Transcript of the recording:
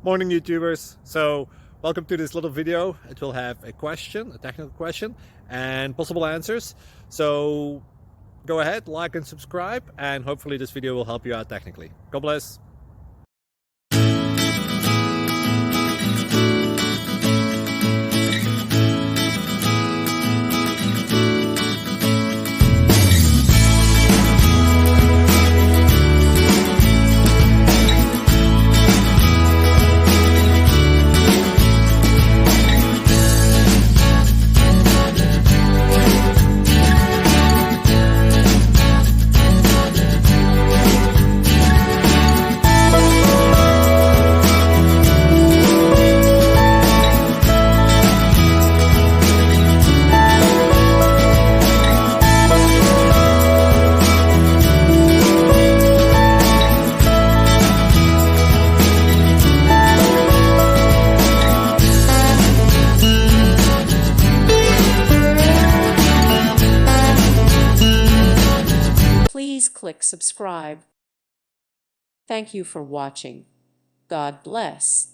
Morning YouTubers. So welcome to this little video. It will have a question, a technical question, and possible answers. So go ahead, like and subscribe, and hopefully this video will help you out technically. God bless. Please click subscribe. Thank you for watching. God bless.